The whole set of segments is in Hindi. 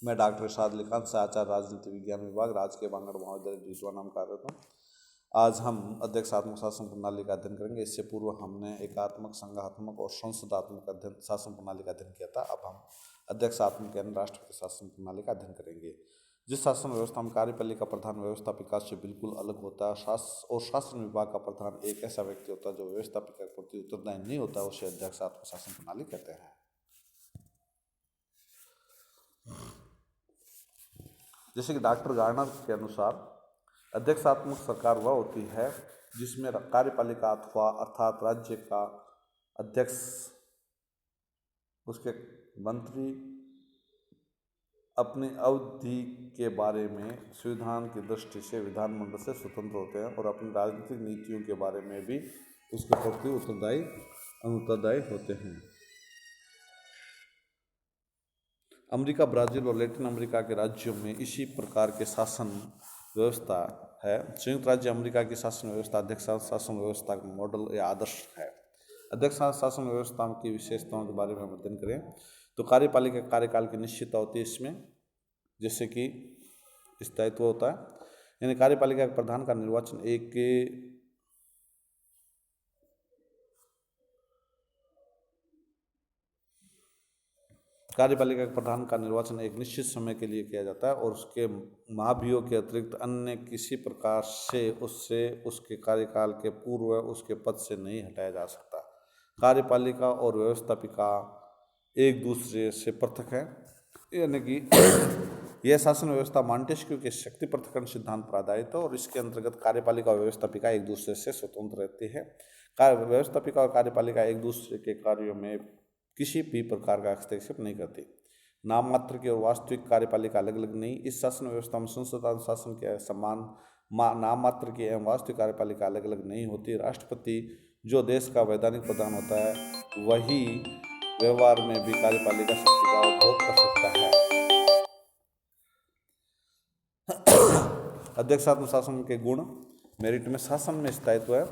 मैं डॉक्टर इरशाद अली खान से आचार्य राजनीति विज्ञान विभाग राजकीय बांगड़ महाविद्यालय जीतवा नाम कार्यरत हूँ। आज हम अध्यक्षात्मक शासन प्रणाली का अध्ययन करेंगे। इससे पूर्व हमने एकात्मक, संघात्मक और संसदात्मक अध्ययन शासन प्रणाली का अध्ययन किया था। अब हम अध्यक्षात्मक यानी राष्ट्रपति शासन प्रणाली का अध्ययन करेंगे। जिस शासन व्यवस्था में कार्यपालिका प्रधान व्यवस्थापिका से बिल्कुल अलग होता है और शासन विभाग का प्रधान एक ऐसा व्यक्ति होता है जो व्यवस्थापिका के प्रति उत्तरदायी नहीं होता, उसे अध्यक्षात्मक शासन प्रणाली कहते हैं। जैसे कि डॉक्टर गार्नर के अनुसार अध्यक्षात्मक सरकार वह होती है जिसमें कार्यपालिका अथवा अर्थात राज्य का अध्यक्ष, उसके मंत्री अपनी अवधि के बारे में संविधान की दृष्टि से विधानमंडल से स्वतंत्र होते हैं और अपनी राजनीतिक नीतियों के बारे में भी उसके प्रति उत्तरदायी होते हैं। अमेरिका, ब्राज़ील और लैटिन अमेरिका के राज्यों में इसी प्रकार के शासन व्यवस्था है। संयुक्त राज्य अमेरिका की शासन व्यवस्था अध्यक्ष शासन व्यवस्था का मॉडल या आदर्श है। अध्यक्ष शासन व्यवस्था की विशेषताओं के बारे में हम अध्ययन करें तो कार्यपालिका कार्यकाल की निश्चितता होती है इसमें, जैसे कि स्थायित्व होता है, यानी कार्यपालिका के प्रधान का निर्वाचन एक निश्चित समय के लिए किया जाता है और उसके महाभियोग के अतिरिक्त अन्य किसी प्रकार से उसके कार्यकाल के पूर्व उसके पद से नहीं हटाया जा सकता। कार्यपालिका और व्यवस्थापिका एक दूसरे से पृथक है, यानी कि यह शासन व्यवस्था मॉन्टेस्क्यू के शक्ति पृथक्करण सिद्धांत पर आधारित है और इसके अंतर्गत कार्यपालिका और व्यवस्थापिका एक दूसरे से स्वतंत्र रहती है। व्यवस्थापिका और कार्यपालिका एक दूसरे के कार्यों में किसी भी प्रकार का हस्तक्षेप नहीं करती। नाम मात्र की और वास्तविक कार्यपालिका अलग अलग नहीं। इस शासन व्यवस्था में संसदीय शासन के समान नाम मात्र की एवं वास्तविक कार्यपालिका अलग अलग नहीं होती। राष्ट्रपति जो देश का वैधानिक प्रधान होता है वही व्यवहार में भी कार्यपालिका शक्ति का उपभोग कर सकता है। अध्यक्षात्मक शासन के गुण। मेरिट में शासन में स्थायित्व है।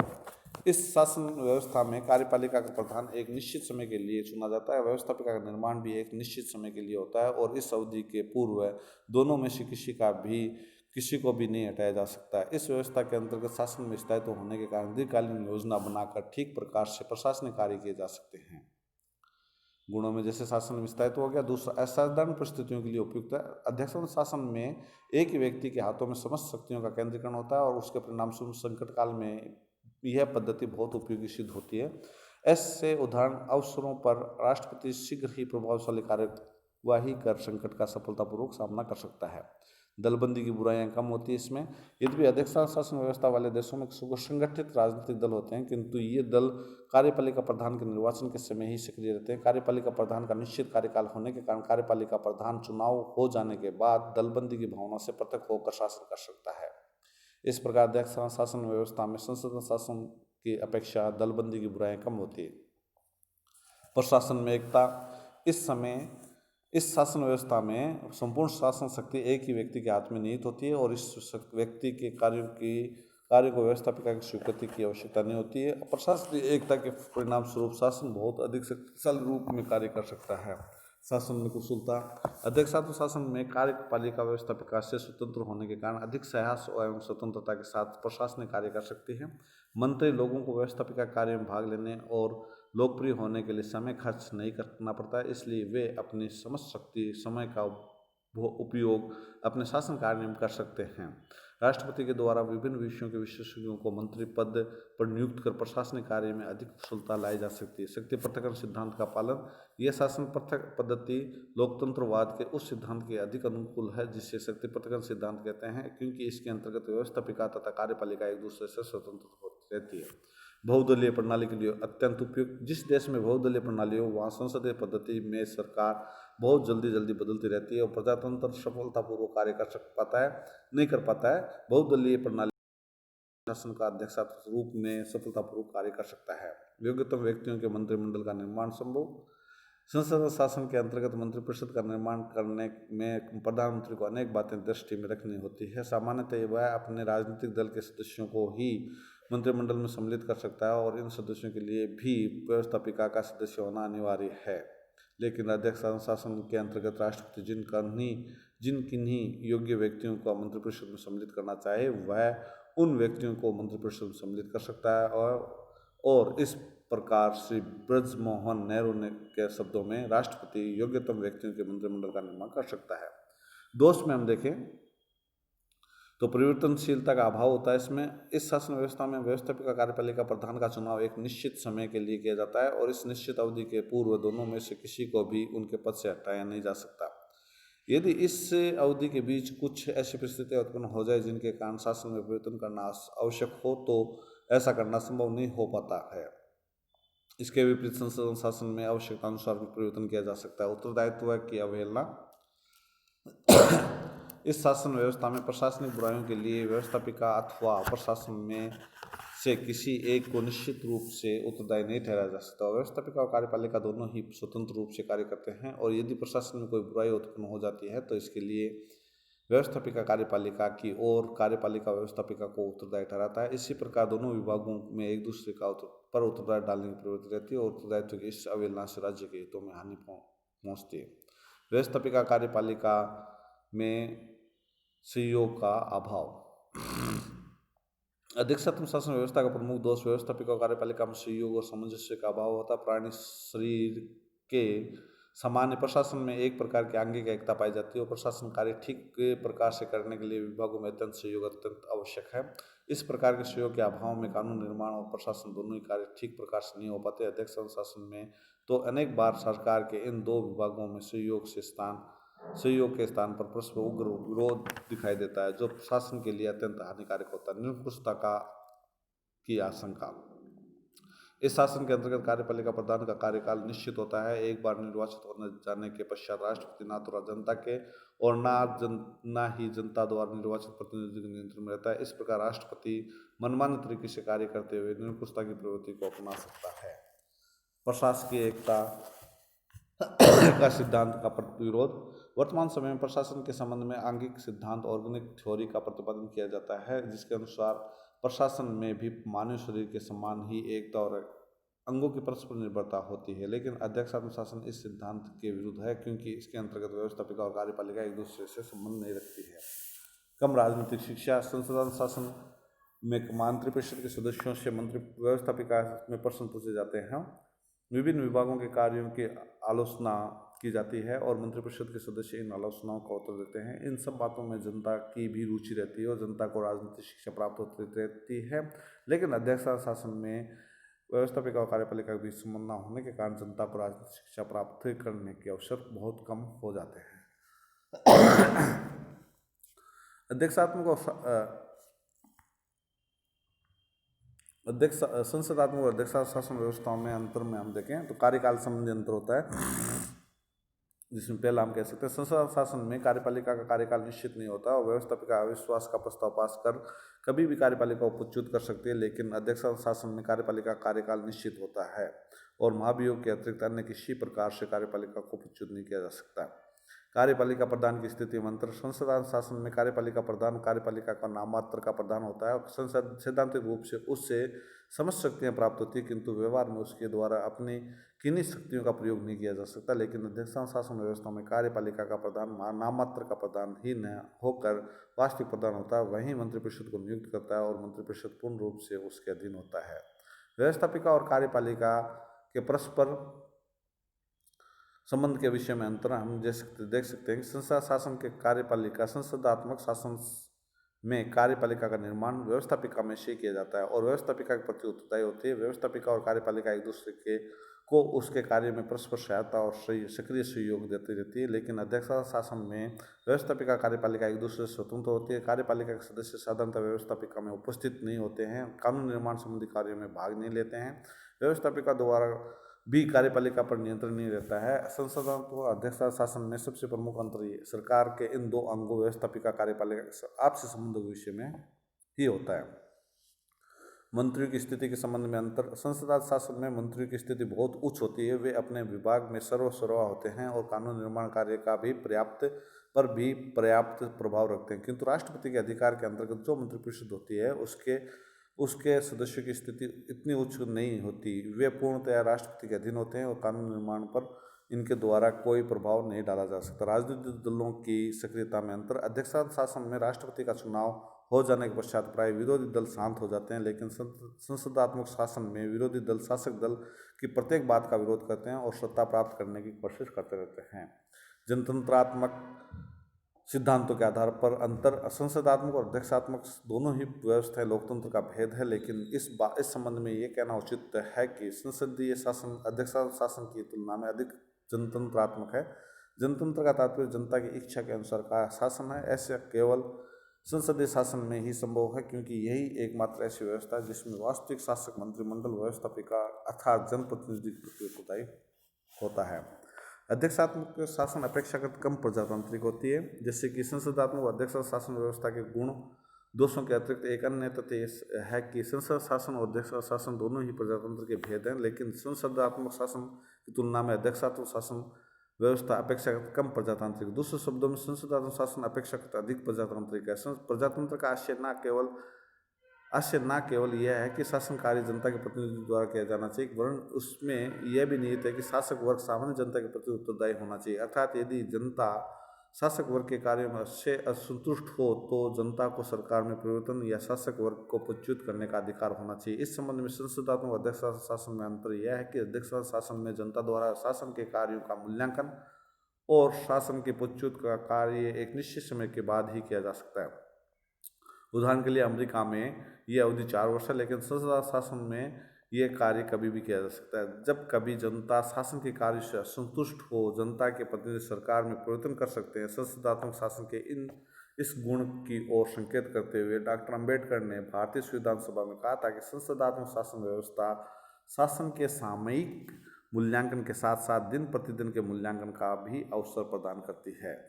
इस शासन व्यवस्था में कार्यपालिका का प्रधान एक निश्चित समय के लिए चुना जाता है। व्यवस्थापिका का निर्माण भी एक निश्चित समय के लिए होता है और इस अवधि के पूर्व दोनों में से किसी को भी नहीं हटाया जा सकता है। इस व्यवस्था के अंतर्गत शासन में स्थायित्व होने के कारण दीर्घकालीन योजना बनाकर ठीक प्रकार से प्रशासनिक कार्य किए जा सकते हैं। गुणों में जैसे शासन में स्थायित्व हो गया। दूसरा, असाधारण परिस्थितियों के लिए उपयुक्त है। अध्यक्षात्मक शासन में एक ही व्यक्ति के हाथों में समस्त शक्तियों का केंद्रीकरण होता है और उसके परिणाम स्वरूप संकट काल में यह पद्धति बहुत उपयोगी सिद्ध होती है। ऐसे उदाहरण अवसरों पर राष्ट्रपति शीघ्र ही प्रभावशाली कार्यवाही कर संकट का सफलतापूर्वक सामना कर सकता है। दलबंदी की बुराइयां कम होती है इसमें। यद्यपि अध्यक्षात्मक शासन व्यवस्था वाले देशों में संगठित राजनीतिक दल होते हैं, किंतु ये दल कार्यपालिका प्रधान के निर्वाचन के समय ही सक्रिय रहते हैं। कार्यपालिका प्रधान का निश्चित कार्यकाल होने के कारण कार्यपालिका प्रधान चुनाव हो जाने के बाद दलबंदी की भावना से पृथक होकर शासन कर सकता है। इस प्रकार अध्यक्ष शासन व्यवस्था में संसदीय शासन की अपेक्षा दलबंदी की बुराइयां कम होती है। प्रशासन में एकता। इस शासन व्यवस्था में संपूर्ण शासन शक्ति एक ही व्यक्ति के हाथ में निहित होती है और इस व्यक्ति के कार्य को व्यवस्थापिका की स्वीकृति की आवश्यकता नहीं होती है। प्रशासनिक एकता के परिणाम स्वरूप शासन बहुत अधिक शक्तिशाली रूप में कार्य कर सकता है। शासन में कुशलता। अध्यक्षात्मक शासन में कार्यपालिका व्यवस्थापिका से स्वतंत्र होने के कारण अधिक साहस एवं स्वतंत्रता के साथ प्रशासनिक कार्य कर सकती है। मंत्री लोगों को व्यवस्थापिका कार्य में भाग लेने और लोकप्रिय होने के लिए समय खर्च नहीं करना पड़ता है, इसलिए वे अपनी समस्त शक्ति समय का उपयोग अपने शासन कार्य में कर सकते हैं। राष्ट्रपति के द्वारा विभिन्न विषयों के विशेषज्ञों को मंत्री पद पर नियुक्त कर प्रशासनिक कार्य में अधिक कुशलता लाई जा सकती है। शक्ति पृथक्करण सिद्धांत का पालन। यह शासन पृथक पद्धति लोकतंत्रवाद के उस सिद्धांत के अधिक अनुकूल है जिसे शक्ति पृथक्करण सिद्धांत कहते हैं, क्योंकि इसके अंतर्गत व्यवस्थापिका तथा कार्यपालिका एक दूसरे से स्वतंत्र रहती है। बहुदलीय प्रणाली के लिए अत्यंत उपयुक्त। जिस देश में बहुदलीय प्रणाली हो वहाँ संसदीय पद्धति में सरकार बहुत जल्दी बदलती रहती है और प्रजातंत्र सफलतापूर्वक कार्य नहीं कर पाता है। बहुदलीय प्रणाली शासन का अध्यक्षात्मक रूप में सफलतापूर्वक कार्य कर सकता है। योग्यतम व्यक्तियों के मंत्रिमंडल का निर्माण संभव। संसदीय शासन के अंतर्गत मंत्रिपरिषद का निर्माण करने में प्रधानमंत्री को अनेक बातें दृष्टि में रखनी होती है। सामान्यतः वह अपने राजनीतिक दल के सदस्यों को ही मंत्रिमंडल में सम्मिलित कर सकता है और इन सदस्यों के लिए भी व्यवस्थापिका का सदस्य होना अनिवार्य है। लेकिन अध्यक्ष शासन के अंतर्गत राष्ट्रपति जिन किन्हीं योग्य व्यक्तियों को मंत्रिपरिषद में सम्मिलित करना चाहे वह उन व्यक्तियों को मंत्रिपरिषद में सम्मिलित कर सकता है। और इस प्रकार श्री ब्रजमोहन नेहरू ने के शब्दों में राष्ट्रपति योग्यतम व्यक्तियों के मंत्रिमंडल का निर्माण कर सकता है। दोस्त में हम देखें तो परिवर्तनशीलता का अभाव होता है इसमें। इस शासन व्यवस्था में व्यवस्थापिका कार्यपालिका प्रधान का चुनाव एक निश्चित समय के लिए किया जाता है और इस निश्चित अवधि के पूर्व दोनों में से किसी को भी उनके पद से हटाया नहीं जा सकता। यदि इस अवधि के बीच कुछ ऐसी परिस्थितियां उत्पन्न हो जाए जिनके कारण शासन में परिवर्तन करना आवश्यक हो तो ऐसा करना संभव नहीं हो पाता है। इसके विपरीत संसदीय शासन में आवश्यकता अनुसार परिवर्तन किया जा सकता है। उत्तरदायित्व की अवहेलना। इस शासन व्यवस्था में प्रशासनिक बुराइयों के लिए व्यवस्थापिका अथवा प्रशासन में से किसी एक को निश्चित रूप से उत्तरदायी नहीं ठहराया जा सकता। व्यवस्थापिका और कार्यपालिका दोनों ही स्वतंत्र रूप से कार्य करते हैं और यदि प्रशासन में कोई बुराई उत्पन्न हो जाती है तो इसके लिए व्यवस्थापिका कार्यपालिका की ओर कार्यपालिका व्यवस्थापिका को उत्तरदायी ठहराता है। इसी प्रकार दोनों विभागों में एक दूसरे का पर उत्तरदायी डालने की प्रवृत्ति रहती है और उत्तरदायित्व की इस अवहेलना से राज्य के हितों में हानि पहुँचती है। व्यवस्थापिका कार्यपालिका में सहयोग का अभाव। अधिक्षेत्र शासन व्यवस्था का प्रमुख दोष व्यवस्थापिका कार्यपालिका में सहयोग और सामंजस्य का अभाव होता है। प्राणी शरीर के सामान्य प्रशासन में एक प्रकार की आंगिक एकता पाई जाती है और प्रशासन कार्य ठीक प्रकार से करने के लिए विभागों में अत्यंत सहयोग अत्यंत आवश्यक है। इस प्रकार के सहयोग के अभाव में कानून निर्माण और प्रशासन दोनों ही कार्य ठीक प्रकार से नहीं हो पाते। अध्यक्ष शासन में तो अनेक बार सरकार के इन दो विभागों में सहयोग के स्थान पर परस्पर उग्र विरोध दिखाई देता है जो प्रशासन के लिए अत्यंत हानिकारक होता है। निरंकुशता की आशंका। इस शासन के अंतर्गत कार्यपालिका प्रधान का कार्यकाल निश्चित होता है। एक बार निर्वाचित होने जाने के पश्चात राष्ट्रपति ना तो जनता के और ना ही जनता द्वारा निर्वाचित प्रतिनिधि के नियंत्रण में रहता है। इस प्रकार राष्ट्रपति मनमाने तरीके से कार्य करते हुए निरंकुशता की प्रवृत्ति को अपना सकता है। प्रशासकीय एकता का सिद्धांत का प्रतिविरोध। वर्तमान समय में प्रशासन के संबंध में आंगिक सिद्धांत ऑर्गेनिक थ्योरी का प्रतिपादन किया जाता है जिसके अनुसार प्रशासन में भी मानव शरीर के समान ही एकता और अंगों की परस्पर निर्भरता होती है। लेकिन अध्यक्षात्मक शासन इस सिद्धांत के विरुद्ध है क्योंकि इसके अंतर्गत व्यवस्थापिका और कार्यपालिका एक दूसरे से संबंध नहीं रखती है। कम राजनीतिक शिक्षा। संसदीय शासन में मंत्रिपरिषद के सदस्यों से मंत्री व्यवस्थापिका में प्रश्न पूछे जाते हैं। विभिन्न विभागों के कार्यों की आलोचना की जाती है और मंत्रिपरिषद के सदस्य इन आलोचनाओं का उत्तर देते हैं। इन सब बातों में जनता की भी रुचि रहती है और जनता को राजनीतिक शिक्षा प्राप्त होती रहती है। लेकिन अध्यक्ष शासन में व्यवस्थापिका और कार्यपालिका के बीच संबंध न होने के कारण जनता को राजनीतिक शिक्षा प्राप्त करने के अवसर बहुत कम हो जाते हैं। संसदात्मक और अध्यक्ष शासन व्यवस्थाओं में अंतर में हम देखें तो कार्यकाल संबंधी अंतर होता है जिसमें पहला हम कह सकते हैं संसदीय शासन में कार्यपालिका का कार्यकाल निश्चित नहीं होता और व्यवस्थापिका अविश्वास का प्रस्ताव पास कर कभी भी कार्यपालिका को पुच्युत कर सकती है। लेकिन अध्यक्ष शासन में कार्यपालिका का कार्यकाल निश्चित होता है और महाभियोग के अतिरिक्त अन्य किसी प्रकार से कार्यपालिका को पुच्युत नहीं किया जा सकता। कार्यपालिका प्रधान की स्थिति में अंतर। संसदीय शासन में कार्यपालिका प्रधान कार्यपालिका का नाममात्र का प्रधान होता है और संसद सैद्धांतिक रूप से उससे समस्त शक्तियां प्राप्त होती है किंतु व्यवहार में उसके द्वारा अपनी किन्हीं शक्तियों का प्रयोग नहीं किया जा सकता। लेकिन अध्यक्ष शासन व्यवस्था में कार्यपालिका का प्रधान नाममात्र का प्रधान ही न होकर वास्तविक प्रधान होता है। वहीं मंत्रिपरिषद को नियुक्त करता है और मंत्रिपरिषद पूर्ण रूप से उसके अधीन होता है। व्यवस्थापिका और कार्यपालिका के परस्पर संबंध के विषय में अंतर हम देख सकते हैं कि संसदीय शासन के कार्यपालिका संसदात्मक शासन में कार्यपालिका का निर्माण व्यवस्थापिका में से किया जाता है और व्यवस्थापिका के प्रति उत्तरदायी होती है। व्यवस्थापिका और कार्यपालिका एक दूसरे को उसके कार्य में परस्पर सहायता और सक्रिय सहयोग देती रहती है। लेकिन अध्यक्ष शासन में व्यवस्थापिका कार्यपालिका एक दूसरे से स्वतंत्र होती है। कार्यपालिका के सदस्य साधारणतः व्यवस्थापिका में उपस्थित नहीं होते हैं, कानून निर्माण संबंधी कार्यों में भाग नहीं लेते हैं। व्यवस्थापिका द्वारा भी कार्यपालिका पर नियंत्रण नहीं रहता है। संसदीय और अध्यक्ष शासन में सबसे प्रमुख अंतर ये सरकार के इन दो अंगों व्यवस्थापिका कार्यपालिका आपसी संबंधों के विषय में ही होता है। मंत्रियों की स्थिति के संबंध में अंतर। संसदीय शासन में मंत्रियों की स्थिति बहुत उच्च होती है। वे अपने विभाग में सर्वस्व होते हैं और कानून निर्माण कार्य का भी पर्याप्त प्रभाव रखते हैं। किंतु राष्ट्रपति के अधिकार के अंतर्गत जो मंत्रिपरिषद होती है उसके सदस्यों की स्थिति इतनी उच्च नहीं होती। वे पूर्णतया राष्ट्रपति के अधीन होते हैं और कानून निर्माण पर इनके द्वारा कोई प्रभाव नहीं डाला जा सकता। राजनीतिक दलों की सक्रियता में अंतर। अध्यक्षता शासन में राष्ट्रपति का चुनाव हो जाने के पश्चात प्राय विरोधी दल शांत हो जाते हैं, लेकिन संसदात्मक शासन में विरोधी दल शासक दल की प्रत्येक बात का विरोध करते हैं और सत्ता प्राप्त करने की कोशिश करते रहते हैं। जनतंत्रात्मक सिद्धांतों के आधार पर अंतर। संसदात्मक और अध्यक्षात्मक दोनों ही व्यवस्थाएं लोकतंत्र का भेद है, लेकिन इस संबंध में ये कहना उचित है कि संसदीय शासन अध्यक्षता शासन की तुलना में अधिक जनतंत्रात्मक है। जनतंत्र का तात्पर्य जनता की इच्छा के अनुसार का शासन है। ऐसा केवल संसदीय शासन में ही संभव है, क्योंकि यही एकमात्र ऐसी व्यवस्था है जिसमें वास्तविक शासक मंत्रिमंडल व्यवस्थापिका अर्थात जनप्रतिनिधि की उत्तरदायी होता है। अध्यक्षात्मक शासन अपेक्षाकृत कम प्रजातांत्रिक होती है। जैसे कि संसदात्मक और अध्यक्ष शासन व्यवस्था के गुण दोषों के अतिरिक्त एक अन्य तथ्य है कि संसद शासन और अध्यक्ष शासन दोनों ही प्रजातंत्र के भेद हैं, लेकिन संसदात्मक शासन की तुलना में अध्यक्षात्मक शासन व्यवस्था अपेक्षाकृत कम प्रजातांत्रिक। दूसरे शब्दों में संसदात्मक शासन अपेक्षाकृत अधिक प्रजातांत्रिक है। प्रजातंत्र का आशय न केवल यह है कि शासन कार्य जनता के प्रतिनिधियों द्वारा किया जाना चाहिए, वरन उसमें यह भी निहित है कि शासक वर्ग सामान्य जनता के प्रति उत्तरदायी होना चाहिए। अर्थात यदि जनता शासक वर्ग के कार्यों से असंतुष्ट हो तो जनता को सरकार में परिवर्तन या शासक वर्ग को पदच्युत करने का अधिकार होना चाहिए। इस संबंध में संसदात्मक और अध्यक्ष शासन में अंतर यह है कि अध्यक्ष शासन में जनता द्वारा शासन के कार्यों का मूल्यांकन और शासन के पदच्युत का कार्य एक निश्चित समय के बाद ही किया जा सकता है। उदाहरण के लिए अमेरिका में यह अवधि 4 वर्ष है, लेकिन संसद शासन में यह कार्य कभी भी किया जा सकता है। जब कभी जनता शासन के कार्य से असंतुष्ट हो, जनता के प्रतिनिधि सरकार में परिवर्तन कर सकते हैं। संसदात्मक शासन के इस गुण की ओर संकेत करते हुए डॉक्टर अंबेडकर ने भारतीय संविधान सभा में कहा था कि संसदात्मक शासन व्यवस्था शासन के सामयिक मूल्यांकन के साथ साथ दिन प्रतिदिन के मूल्यांकन का भी अवसर प्रदान करती है।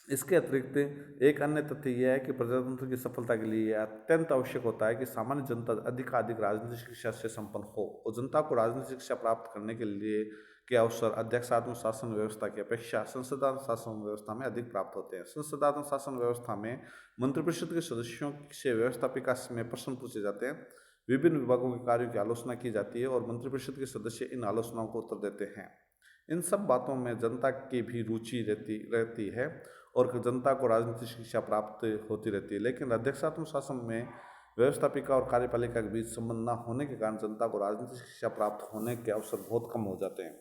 इसके अतिरिक्त एक अन्य तथ्य यह है कि प्रजातंत्र की सफलता के लिए यह अत्यंत आवश्यक होता है कि सामान्य जनता अधिकाधिक राजनीतिक शिक्षा से संपन्न हो, और जनता को राजनीतिक शिक्षा प्राप्त करने के लिए के अवसर अध्यक्षात्मक शासन व्यवस्था की अपेक्षा संसदात्मक शासन व्यवस्था में अधिक प्राप्त होते हैं। संसदात्मक शासन व्यवस्था में मंत्रिपरिषद के सदस्यों से व्यवस्थापिका में प्रश्न पूछे जाते हैं, विभिन्न विभागों के कार्यों की आलोचना की जाती है और मंत्रिपरिषद के सदस्य इन आलोचनाओं को उत्तर देते हैं। इन सब बातों में जनता की भी रुचि रहती है और जनता को राजनीतिक शिक्षा प्राप्त होती रहती है। लेकिन अध्यक्षात्मक शासन में व्यवस्थापिका और कार्यपालिका के बीच संबंध न होने के कारण जनता को राजनीतिक शिक्षा प्राप्त होने के अवसर बहुत कम हो जाते हैं।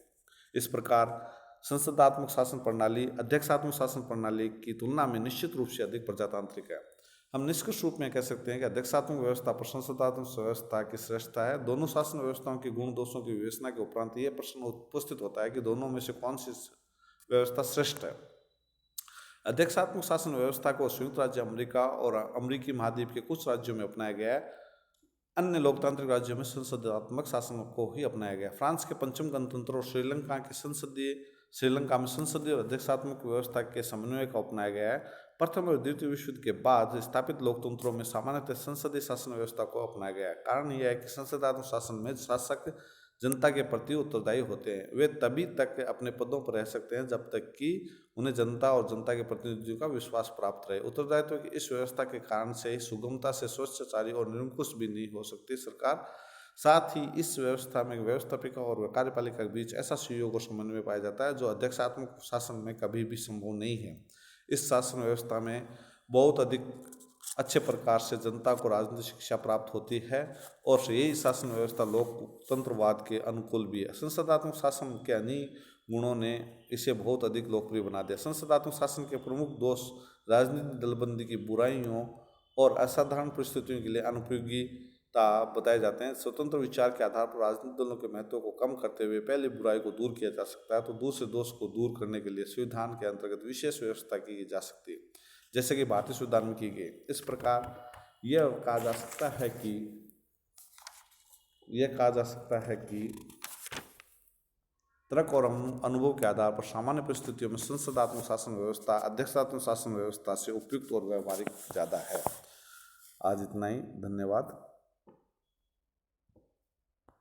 इस प्रकार संसदात्मक शासन प्रणाली अध्यक्षात्मक शासन प्रणाली की तुलना में निश्चित रूप से अधिक प्रजातांत्रिक है। हम निष्कर्ष रूप में कह सकते हैं कि अध्यक्षात्मक व्यवस्था पर संसदात्मक व्यवस्था की श्रेष्ठता है। दोनों शासन व्यवस्थाओं के गुण दोषों की विवेचना के उपरांत ये प्रश्न उपस्थित होता है कि दोनों में से कौन सी व्यवस्था श्रेष्ठ है। अध्यक्षात्मक शासन व्यवस्था को संयुक्त राज्य अमेरिका और अमेरिकी महाद्वीप के कुछ राज्यों में अपनाया गया है। अन्य लोकतांत्रिक राज्यों में संसदात्मक शासन को ही अपनाया गया। फ्रांस के पंचम गणतंत्र और श्रीलंका में संसदीय और अध्यक्षात्मक व्यवस्था के समन्वय का अपनाया गया है। प्रथम और द्वितीय विश्व युद्ध के बाद स्थापित लोकतंत्रों में सामान्यतः संसदीय शासन व्यवस्था को अपनाया गया है। कारण यह है कि संसदात्मक शासन में शासक जनता के प्रति उत्तरदायी होते हैं। वे तभी तक अपने पदों पर रह सकते हैं जब तक कि उन्हें जनता और जनता के प्रतिनिधियों का विश्वास प्राप्त रहे। उत्तरदायित्व की इस व्यवस्था के कारण से ही सुगमता से स्वेच्छाचारी और निरंकुश भी नहीं हो सकती सरकार। साथ ही इस व्यवस्था में व्यवस्थापिका और कार्यपालिका के बीच ऐसा सहयोग और समन्वय पाया जाता है जो अध्यक्षात्मक शासन में कभी भी संभव नहीं है। इस शासन व्यवस्था में बहुत अधिक अच्छे प्रकार से जनता को राजनीतिक शिक्षा प्राप्त होती है और यही शासन व्यवस्था लोकतंत्रवाद के अनुकूल भी है। संसदात्मक शासन के अन्य गुणों ने इसे बहुत अधिक लोकप्रिय बना दिया। संसदात्मक शासन के प्रमुख दोष राजनीतिक दलबंदी की बुराइयों और असाधारण परिस्थितियों के लिए अनुपयोगिता बताए जाते हैं। स्वतंत्र विचार के आधार पर राजनीतिक दलों के महत्व को कम करते हुए पहली बुराई को दूर किया जा सकता है तो दूसरे दोष को दूर करने के लिए संविधान के अंतर्गत विशेष व्यवस्था की जा सकती है, जैसे कि भारतीय संविधान में की गई। इस प्रकार यह कहा जा सकता है कि तर्क और अनुभव के आधार पर सामान्य परिस्थितियों में संसदात्मक शासन व्यवस्था अध्यक्षात्मक शासन व्यवस्था से उपयुक्त और व्यवहारिक ज़्यादा है। आज इतना ही, धन्यवाद।